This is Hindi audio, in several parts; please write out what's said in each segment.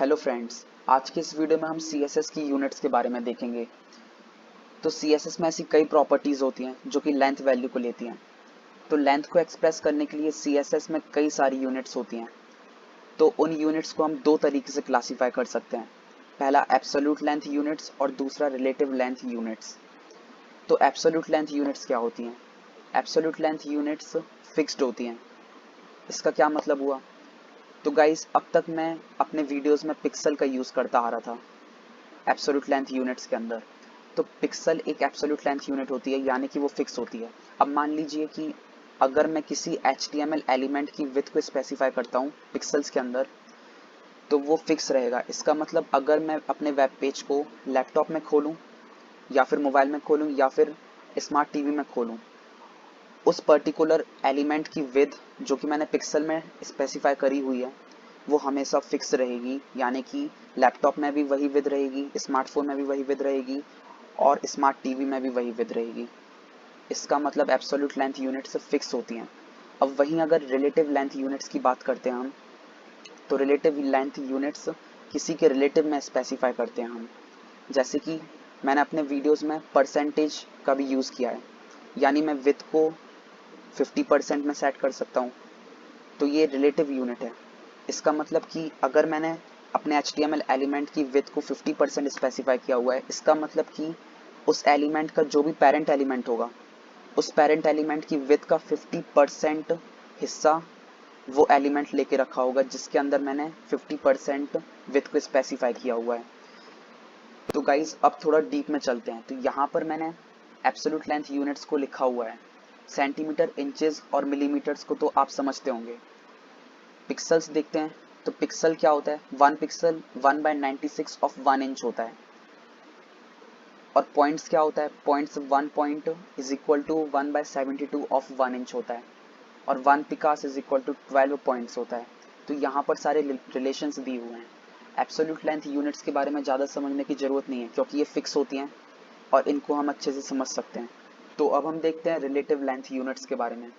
हेलो फ्रेंड्स, आज के इस वीडियो में हम CSS की यूनिट्स के बारे में देखेंगे। तो CSS में ऐसी कई प्रॉपर्टीज़ होती हैं जो कि लेंथ वैल्यू को लेती हैं। तो लेंथ को एक्सप्रेस करने के लिए CSS में कई सारी यूनिट्स होती हैं। तो उन यूनिट्स को हम दो तरीके से क्लासीफाई कर सकते हैं। पहला एब्सोल्यूट लेंथ यूनिट्स और दूसरा रिलेटिव लेंथ यूनिट्स। तो एब्सोल्यूट लेंथ यूनिट्स क्या होती हैं? एब्सोल्यूट लेंथ यूनिट्स फिक्स्ड होती हैं। इसका क्या मतलब हुआ? तो गाइस, अब तक मैं अपने वीडियोस में पिक्सल का यूज़ करता आ रहा था एब्सोल्यूट लेंथ यूनिट्स के अंदर। तो पिक्सल एक एब्सोल्यूट लेंथ यूनिट होती है, यानी कि वो फिक्स होती है। अब मान लीजिए कि अगर मैं किसी HTML एलिमेंट की विड्थ को स्पेसिफाई करता हूँ पिक्सल्स के अंदर, तो वो फिक्स रहेगा। इसका मतलब अगर मैं अपने वेब पेज को लैपटॉप में खोलूँ या फिर मोबाइल में खोलूँ या फिर स्मार्ट टीवी में खोलूँ, उस पर्टिकुलर एलिमेंट की विड्थ जो कि मैंने पिक्सल में स्पेसिफाई करी हुई है वो हमेशा फिक्स रहेगी। यानी कि लैपटॉप में भी वही विड्थ रहेगी, स्मार्टफोन में भी वही विड्थ रहेगी और स्मार्ट टीवी में भी वही विड्थ रहेगी। इसका मतलब एब्सोल्यूट लेंथ यूनिट्स फिक्स होती हैं। अब वहीं अगर रिलेटिव लेंथ यूनिट्स की बात करते हैं हम, तो रिलेटिव लेंथ यूनिट्स किसी के रिलेटिव में स्पेसिफाई करते हैं हम। जैसे कि मैंने अपने वीडियोस में परसेंटेज का भी यूज़ किया है, यानी मैं विड्थ को 50% में सेट कर सकता हूँ। तो ये रिलेटिव यूनिट है। इसका मतलब कि अगर मैंने अपने HTML एलिमेंट की विड्थ को 50% स्पेसिफाई किया हुआ है, इसका मतलब कि उस एलिमेंट का जो भी पेरेंट एलिमेंट होगा, उस पेरेंट एलिमेंट की विड्थ का 50% हिस्सा वो एलिमेंट लेके रखा होगा जिसके अंदर मैंने 50% विड्थ को स्पेसिफाई किया हुआ है। तो गाइज, अब थोड़ा डीप में चलते हैं। तो यहाँ पर मैंने एब्सोल्यूट लेंथ यूनिट्स को लिखा हुआ है। सेंटीमीटर, इंचेस और मिलीमीटर्स को तो आप समझते होंगे। पिक्सल्स देखते हैं। तो पिक्सल क्या होता है? 1 पिक्सल 1/96 ऑफ 1 इंच होता है। और पॉइंट्स क्या होता है? Points 1 point is equal to 1/72 of 1 inch होता है। और 1 पिकास इज इक्वल टू 12 पॉइंट्स होता है। तो यहाँ पर सारे रिलेशंस दिए हुए हैं। एब्सोल्यूट लेंथ यूनिट्स के बारे में ज़्यादा समझने की ज़रूरत नहीं है, क्योंकि ये फिक्स होती हैं और इनको हम अच्छे से समझ सकते हैं। तो अब हम देखते हैं रिलेटिव लेंथ यूनिट्स के बारे में।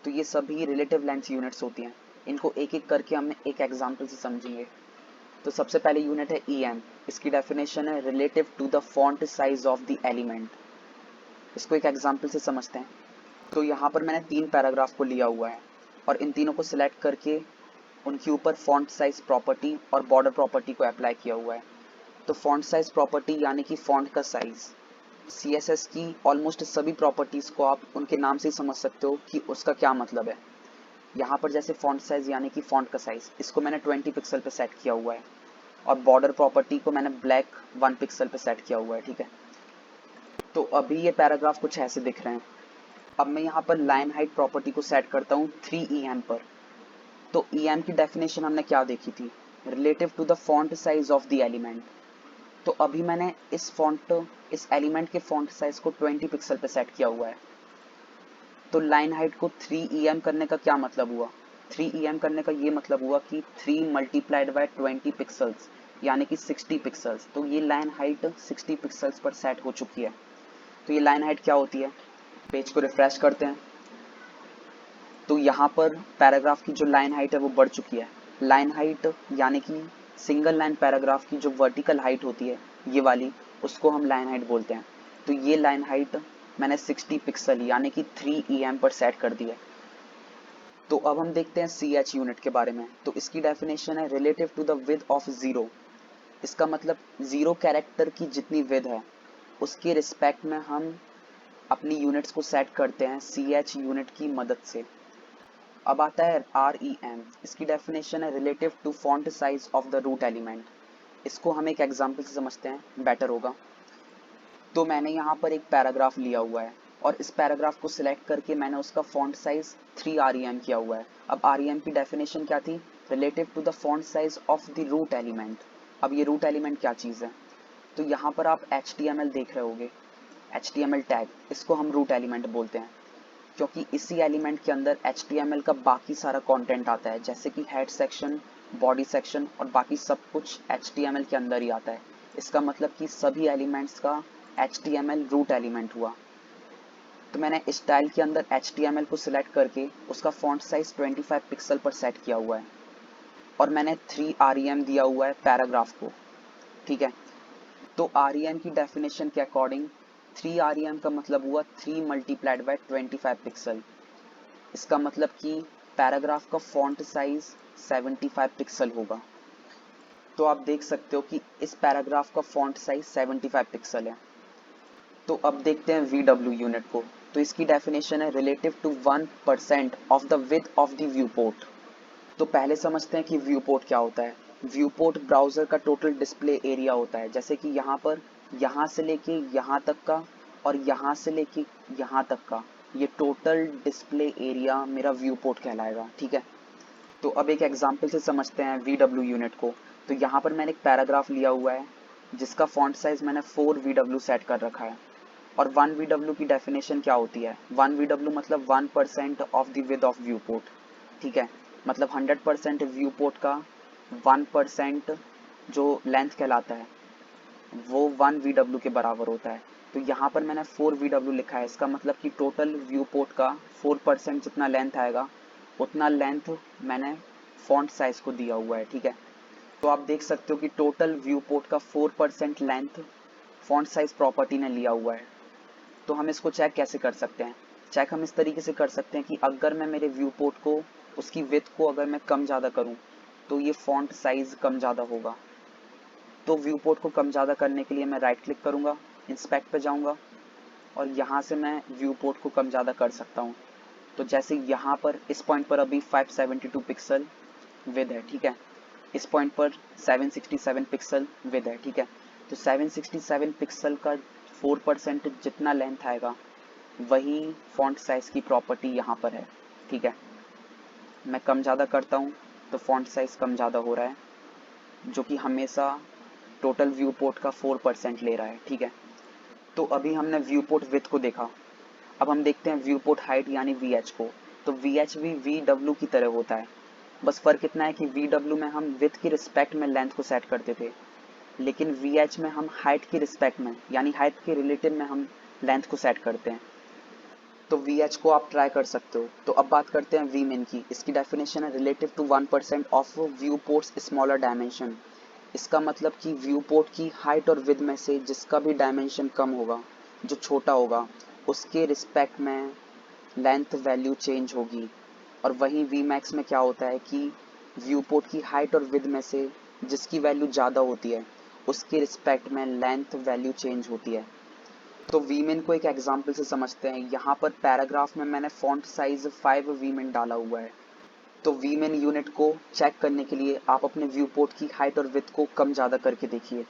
तो ये सभी रिलेटिव लेंथ यूनिट्स होती हैं। इनको एक एक करके हम एक एग्जाम्पल से समझेंगे। तो सबसे पहले यूनिट है EM। इसकी डेफिनेशन है relative to the font size of the element. इसको एक एग्जाम्पल से समझते हैं। तो यहाँ पर मैंने 3 पैराग्राफ को लिया हुआ है और इन तीनों को सिलेक्ट करके उनके ऊपर फॉन्ट साइज प्रॉपर्टी और बॉर्डर प्रॉपर्टी को अप्लाई किया हुआ है। तो फॉन्ट साइज प्रॉपर्टी यानी कि फॉन्ट का साइज। CSS की ऑलमोस्ट सभी प्रॉपर्टीज़ को आप उनके नाम से ही समझ सकते हो कि उसका क्या मतलब है। यहाँ पर जैसे फॉन्ट साइज यानी कि फॉन्ट का साइज, इसको मैंने 20 पिक्सल पे सेट किया हुआ है और बॉर्डर प्रॉपर्टी को मैंने ब्लैक 1 पिक्सल पे सेट किया हुआ है। ठीक है, तो अभी ये पैराग्राफ कुछ ऐसे दिख रहे हैं। अब मैं यहाँ पर लाइन हाइट प्रॉपर्टी को सेट करता हूँ 3 EM पर। तो EM की डेफिनेशन हमने क्या देखी थी? Relative to the font size of the element. तो अभी मैंने इस एलिमेंट के फॉन्ट साइज को 20 पिक्सल पे सेट किया हुआ है। तो लाइन हाइट को 3 EM करने का क्या मतलब हुआ? 3 EM करने का ये मतलब हुआ कि 3 मल्टीप्लाइड बाय 20 पिक्सल्स यानी कि 60 पिक्सल्स। तो ये लाइन हाइट 60 पिक्सल्स पर सेट हो चुकी है। तो ये लाइन हाइट क्या होती है? पेज को रिफ्रेश करते हैं तो यहाँ पर पैराग्राफ की जो लाइन हाइट है वो बढ़ चुकी है। लाइन हाइट यानी कि सिंगल लाइन पैराग्राफ की जो वर्टिकल हाइट होती है, ये वाली, उसको हम लाइन हाइट बोलते हैं। तो ये लाइन हाइट मैंने 60 पिक्सल यानी कि 3 EM पर सेट कर दी है। तो अब हम देखते हैं CH यूनिट के बारे में। तो इसकी डेफिनेशन है relative to the width of 0। इसका मतलब 0 कैरेक्टर की जितनी विड्थ है उसके रिस्पेक्ट में हम अपनी यूनिट्स को सेट करते हैं CH यूनिट की मदद से। अब आता है REM। इसकी डेफिनेशन है relative to font size of the root element. इसको हम एक एग्जांपल से समझते हैं, बेटर होगा। तो मैंने यहाँ पर एक पैराग्राफ लिया हुआ है और इस पैराग्राफ को सिलेक्ट करके मैंने उसका फॉन्ट साइज 3 REM किया हुआ है। अब REM की डेफिनेशन क्या थी? Relative to the font size of the root element. अब ये रूट एलिमेंट क्या चीज़ है? तो यहाँ पर आप HTML देख रहे होगे, HTML टैग, इसको हम रूट एलिमेंट बोलते हैं, क्योंकि इसी एलिमेंट के अंदर HTML का बाकी सारा कंटेंट आता है, जैसे कि हेड सेक्शन, बॉडी सेक्शन और बाकी सब कुछ HTML के अंदर ही आता है। इसका मतलब कि सभी एलिमेंट्स का HTML रूट एलिमेंट हुआ। तो मैंने स्टाइल के अंदर HTML को सिलेक्ट करके उसका फॉन्ट साइज 25 पिक्सल पर सेट किया हुआ है। और मैंने 3 REM दिया हुआ है पैराग्राफ को, ठीक है। तो REM की डेफिनेशन के अकॉर्डिंग 3 REM का मतलब हुआ 3 मल्टीप्लाइड बाय 25 पिक्सल। इसका मतलब कि पैराग्राफ का फॉन्ट साइज 75 पिक्सल होगा। तो आप देख सकते हो कि इस पैराग्राफ का फॉन्ट साइज 75 पिक्सल है। तो अब देखते हैं VW यूनिट को। तो इसकी डेफिनेशन है relative to 1% of the width of the viewport. तो पहले समझते हैं कि व्यू पोर्ट क्या होता है। व्यू पोर्ट ब्राउजर का टोटल डिस्प्ले एरिया होता है, जैसे कि यहाँ पर यहाँ से लेके यहाँ तक का और यहाँ से लेके यहाँ तक का, ये टोटल डिस्प्ले एरिया मेरा व्यू पोर्ट कहलाएगा, ठीक है। तो अब एक एग्जांपल से समझते हैं VW यूनिट को। तो यहाँ पर मैंने एक पैराग्राफ लिया हुआ है जिसका फॉन्ट साइज मैंने 4 VW सेट कर रखा है। और 1 VW की डेफिनेशन क्या होती है? 1 VW मतलब 1% of the width of view port, ठीक है। मतलब 100% व्यू पोर्ट का 1% जो लेंथ कहलाता है वो 1 VW के बराबर होता है। तो यहाँ पर मैंने 4 VW लिखा है, इसका मतलब कि टोटल व्यू पोर्ट का 4% जितना लेंथ आएगा उतना लेंथ मैंने फॉन्ट साइज को दिया हुआ है, ठीक है। तो आप देख सकते हो कि टोटल व्यू पोर्ट का 4% लेंथ फॉन्ट साइज प्रॉपर्टी ने लिया हुआ है। तो हम इसको चेक कैसे कर सकते हैं? चेक हम इस तरीके से कर सकते हैं कि अगर मैं मेरे व्यू पोर्ट को, उसकी विड्थ को अगर मैं कम ज़्यादा करूं तो ये फॉन्ट साइज कम ज़्यादा होगा। तो व्यू पोर्ट को कम ज़्यादा करने के लिए मैं राइट क्लिक करूंगा, इंस्पेक्ट पे जाऊंगा और यहाँ से मैं व्यू पोर्ट को कम ज़्यादा कर सकता हूँ। तो जैसे यहाँ पर इस पॉइंट पर अभी 572 पिक्सल विड्थ है, ठीक है। इस पॉइंट पर 767 पिक्सल विड्थ है, ठीक है। तो 767 पिक्सल का 4% जितना लेंथ आएगा वही फॉन्ट साइज की प्रॉपर्टी यहाँ पर है, ठीक है। मैं कम ज़्यादा करता हूँ तो फॉन्ट साइज कम ज़्यादा हो रहा है, जो कि हमेशा टोटल व्यू पोर्ट का 4% ले रहा है, ठीक है। तो अभी हमने व्यू पोर्ट विड्थ को देखा। अब हम देखते हैं व्यू पोर्ट हाइट यानी VH को। तो VH भी VW की तरह होता है, बस फ़र्क इतना है कि VW में हम विड्थ की रिस्पेक्ट में लेंथ को सेट करते थे, लेकिन VH में हम हाइट की रिस्पेक्ट में यानी हाइट के रिलेटिव में हम लेंथ को सेट करते हैं। तो VH को आप ट्राई कर सकते हो। तो अब बात करते हैं Vmin की। इसकी डेफिनेशन है relative to 1% of viewport's smaller dimension. इसका मतलब कि व्यू पोर्ट की हाइट और विड्थ में से जिसका भी डायमेंशन कम होगा, जो छोटा होगा, उसके रिस्पेक्ट में लेंथ वैल्यू चेंज होगी। और वहीं Vmax में क्या होता है कि व्यू पोर्ट की हाइट और विड्थ में से जिसकी वैल्यू ज़्यादा होती है उसके रिस्पेक्ट में लेंथ वैल्यू चेंज होती है। तो Vmin को एक एग्जांपल से समझते हैं। यहाँ पर पैराग्राफ में मैंने फॉन्ट साइज 5 Vmin डाला हुआ है। तो Vmin यूनिट को चेक करने के लिए आप अपने व्यू पोर्ट की हाइट और विड्थ को कम ज़्यादा करके देखिए।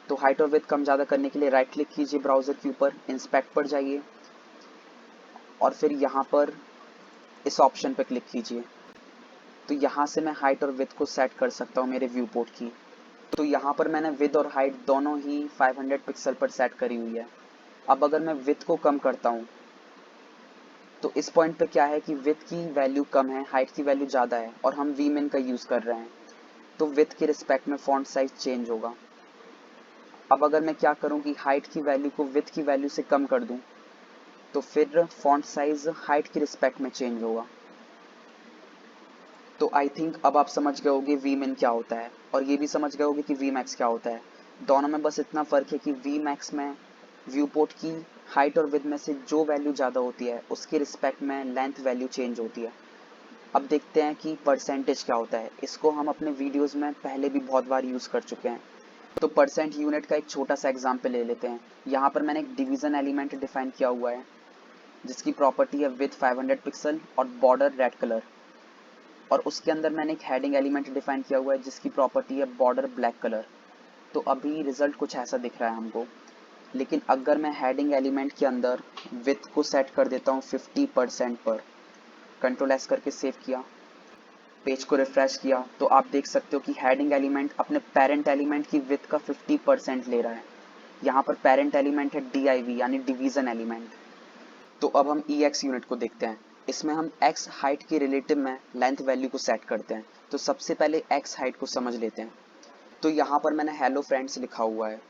तो हाइट और विड्थ कम ज़्यादा करने के लिए राइट क्लिक कीजिए ब्राउज़र के ऊपर, इंस्पेक्ट पर जाइए और फिर यहाँ पर इस ऑप्शन पर क्लिक कीजिए। तो यहाँ से मैं हाइट और विड्थ को सेट कर सकता हूँ मेरे व्यू पोर्ट की। तो यहाँ पर मैंने विड्थ और हाइट दोनों ही 500 पिक्सल पर सेट करी हुई है। अब अगर मैं विड्थ को कम करता हूँ तो इस पॉइंट पे क्या है कि विड्थ की वैल्यू कम है, हाइट की वैल्यू ज़्यादा है और हम Vmin का यूज़ कर रहे हैं, तो विड्थ के रिस्पेक्ट में फॉन्ट साइज चेंज होगा। अब अगर मैं क्या करूं कि हाइट की वैल्यू को विड्थ की वैल्यू से कम कर दूं तो फिर फॉन्ट साइज हाइट की रिस्पेक्ट में चेंज होगा। तो आई थिंक अब आप समझ गए होगे Vmin क्या होता है और ये भी समझ गए होगे कि Vmax क्या होता है। दोनों में बस इतना फ़र्क है कि Vmax में व्यू पोर्ट की हाइट और विड्थ में से जो वैल्यू ज़्यादा होती है उसके रिस्पेक्ट में लेंथ वैल्यू चेंज होती है। अब देखते हैं कि परसेंटेज क्या होता है। इसको हम अपने वीडियोस में पहले भी बहुत बार यूज़ कर चुके हैं। तो परसेंट यूनिट का एक छोटा सा एग्जांपल ले लेते हैं। यहाँ पर मैंने एक डिवीज़न एलिमेंट डिफाइन किया हुआ है जिसकी प्रॉपर्टी है विड्थ 500 पिक्सल और बॉर्डर रेड कलर, और उसके अंदर मैंने एक हेडिंग एलिमेंट डिफाइन किया हुआ है जिसकी प्रॉपर्टी है बॉर्डर ब्लैक कलर। तो अभी रिजल्ट कुछ ऐसा दिख रहा है हमको, लेकिन अगर मैं हेडिंग एलिमेंट के अंदर विड्थ को सेट कर देता हूँ 50% पर, कंट्रोल एस करके सेव किया, पेज को रिफ्रेश किया, तो आप देख सकते हो कि हेडिंग एलिमेंट अपने पेरेंट एलिमेंट की विड्थ का 50% ले रहा है। यहाँ पर पेरेंट एलिमेंट है div यानी डिवीजन एलिमेंट। तो अब हम ex यूनिट को देखते हैं। इसमें हम x हाइट के रिलेटिव में लेंथ वैल्यू को सेट करते हैं। तो सबसे पहले x हाइट को समझ लेते हैं। तो यहाँ पर मैंने हेलो फ्रेंड्स लिखा हुआ है।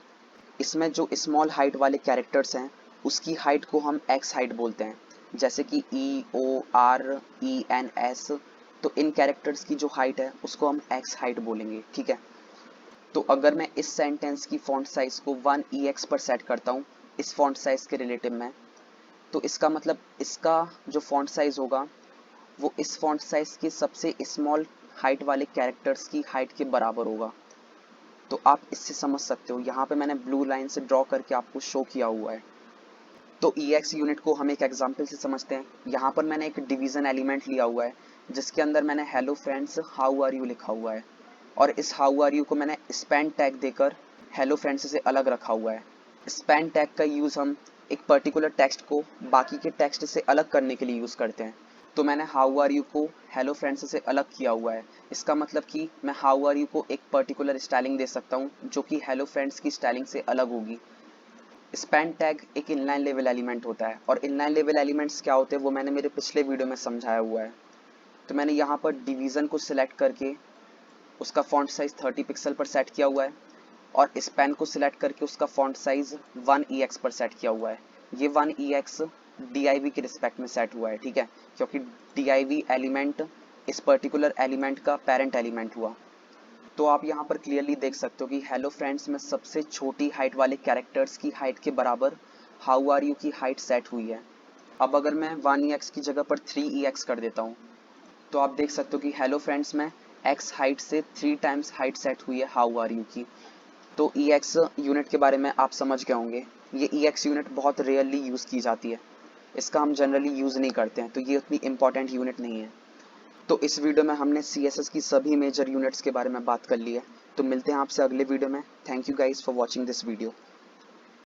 इसमें जो स्मॉल हाइट वाले कैरेक्टर्स हैं उसकी हाइट को हम x हाइट बोलते हैं, जैसे कि E O R E N S। तो इन कैरेक्टर्स की जो हाइट है उसको हम एक्स हाइट बोलेंगे, ठीक है। तो अगर मैं इस सेंटेंस की फॉन्ट साइज को 1EX पर सेट करता हूँ इस फॉन्ट साइज के रिलेटिव में, तो इसका मतलब इसका जो फॉन्ट साइज होगा वो इस फॉन्ट साइज के सबसे स्मॉल हाइट वाले कैरेक्टर्स की हाइट के बराबर होगा। तो आप इससे समझ सकते हो, यहाँ पे मैंने ब्लू लाइन से ड्रॉ करके आपको शो किया हुआ है। तो EX यूनिट को हम एक एग्जांपल से समझते हैं। यहाँ पर मैंने एक डिवीजन एलिमेंट लिया हुआ है जिसके अंदर मैंने hello friends how are you लिखा हुआ है, और इस हाउ आर यू को मैंने स्पैन टैग देकर हेलो फ्रेंड्स से अलग रखा हुआ है। स्पैन टैग का यूज़ हम एक पर्टिकुलर टेक्स्ट को बाकी के टेक्स्ट से अलग करने के लिए यूज़ करते हैं। तो मैंने हाउ आर यू को हेलो फ्रेंड्स से अलग किया हुआ है। इसका मतलब कि मैं हाउ आर यू को एक पर्टिकुलर स्टाइलिंग दे सकता हूँ जो कि हेलो फ्रेंड्स की स्टाइलिंग से अलग होगी। स्पैन टैग एक इनलाइन लेवल एलिमेंट होता है, और इनलाइन लेवल एलिमेंट्स क्या होते हैं वो मैंने मेरे पिछले वीडियो में समझाया हुआ है। तो मैंने यहाँ पर डिवीज़न को सिलेक्ट करके उसका फॉन्ट साइज 30 पिक्सल पर सेट किया हुआ है, और स्पैन को सिलेक्ट करके उसका फॉन्ट साइज 1EX पर सेट किया हुआ है। ये 1EX DIV के रिस्पेक्ट में सेट हुआ है, ठीक है, क्योंकि DIV एलिमेंट इस पर्टिकुलर एलिमेंट का पेरेंट एलिमेंट हुआ। तो आप यहाँ पर क्लियरली देख सकते हो कि हेलो फ्रेंड्स में सबसे छोटी हाइट वाले कैरेक्टर्स की हाइट के बराबर हाउ आर यू की हाइट सेट हुई है। अब अगर मैं 1EX की जगह पर 3EX कर देता हूँ तो आप देख सकते हो कि हेलो फ्रेंड्स में एक्स हाइट से 3 टाइम्स हाइट सेट हुई है हाउ आर यू की। तो EX यूनिट के बारे में आप समझ गए होंगे। ये EX यूनिट बहुत रेयरली यूज़ की जाती है, इसका हम जनरली यूज़ नहीं करते हैं, तो ये उतनी इंपॉर्टेंट यूनिट नहीं है। तो इस वीडियो में हमने CSS की सभी मेजर यूनिट्स के बारे में बात कर ली है। तो मिलते हैं आपसे अगले वीडियो में। Thank you guys for watching this video.